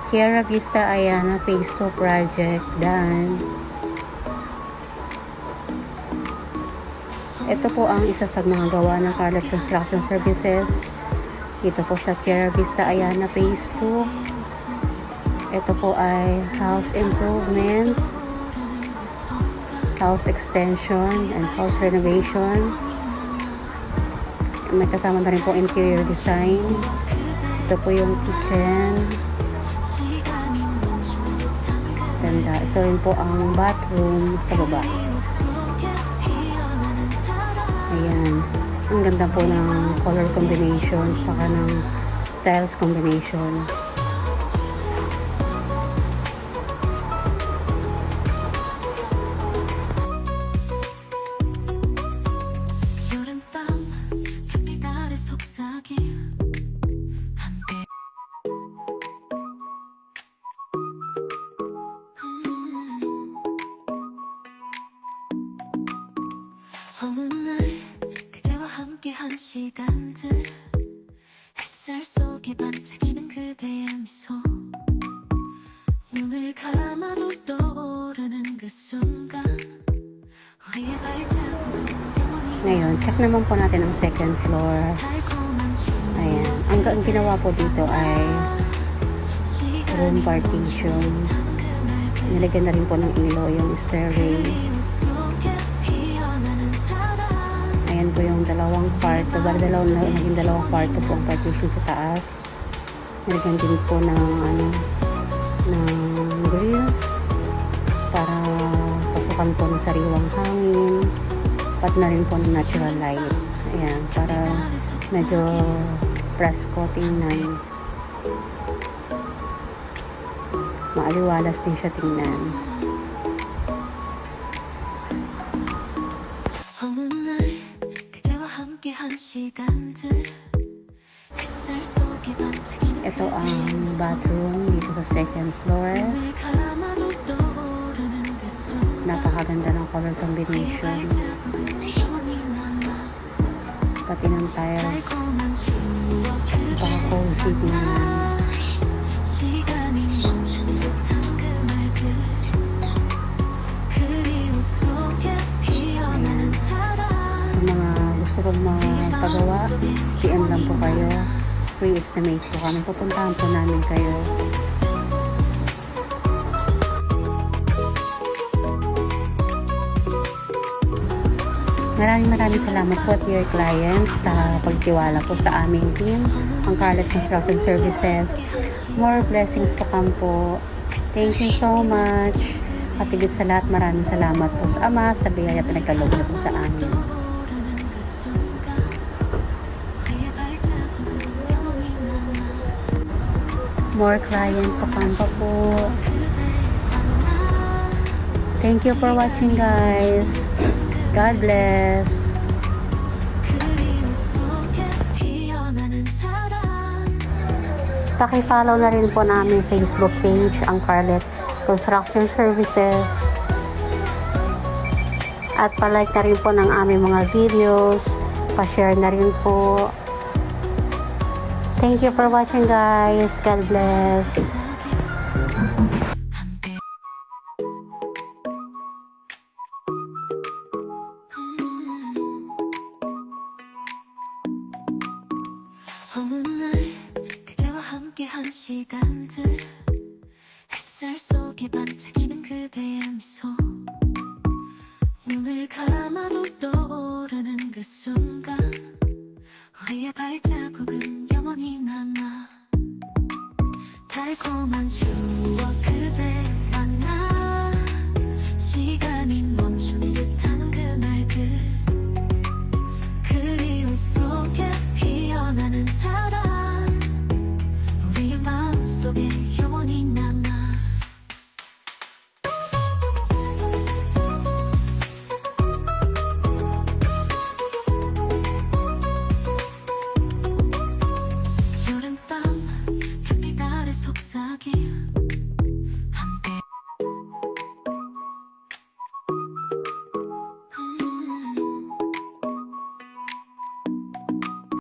Kiara Vista Ayana Phase 2 project done. Ito po ang isa sa mga gawa ng Carlet Construction Services dito po sa Kiara Vista Ayana Phase 2. Ito po ay house improvement, house extension, and house renovation. May kasama na rin po interior design. Ito po yung kitchen. Ganda. Ito rin po ang bathroom sa baba. Ayan. Ang ganda po ng color combination saka ng tiles combination. 어느 날 그대와 함께한 시간들 햇살 속에 반짝이는 그대의 미소 눈을 감아도 떠오르는 그 순간 우리의 발자국은 영원히 Ngayon, check naman po natin ang second floor. 달콤한 추억 Ayan. Ang ginawa po dito ay room partition. Nilagyan na rin po ng ilaw yung stairway. Ayan po yung dalawang kwarto. Naging dalawang kwarto po ang partition sa taas. Nilagyan din po ng grills para pasukan po ng sariwang hangin. Pat na rin po ng natural light. Ayan, para medyo presko tingnan. Maaliwalas din siya tingnan. 어느 날 그대와 함께한 시간들 햇살 속에 반짝이는 Ito ang bathroom dito sa second floor. 눈을 감아도 떠오르는 그 순간 Napakaganda ng color combination. 영원히 남아 Pati ng tiles. 달콤한 추억 Napaka-cozy tingnan. 시간이 멈춘 듯한 그 말들 그리움 속에 피어나는 사랑 Sa mga gusto kong magpagawa, PM lang po kayo. Free estimate po kami. Pupuntahan po namin kayo. Maraming salamat po at your clients sa pagtiwala po sa aming team, ang Carlet Construction Services. More blessings po kampo. Thank you so much. At higit sa lahat, maraming salamat po sa Ama, sa biyaya pinagkaloob niyo po sa amin. 그 순간 우리의 발자국은 영원히 남아 More client po kampo po. Thank you for watching, guys. God bless. 그리움 속에 피어나는 사랑 Paki-follow na rin po namin Facebook page, ang Carlet Construction Services. At palike na rin po ng aming mga videos. Pa-share na rin po. Thank you for watching, guys. God bless. 어느 날 그대와 함께한 시간들 햇살 속에 반짝이는 그대의 미소 눈을 감아도 떠오르는 그 순간 우리의 발자국은 영원히 남아 달콤한 추억 그대 만나 시간이 멈춘 듯한 그날들 그리움 속에 피어나는 사랑 우리의 마음속에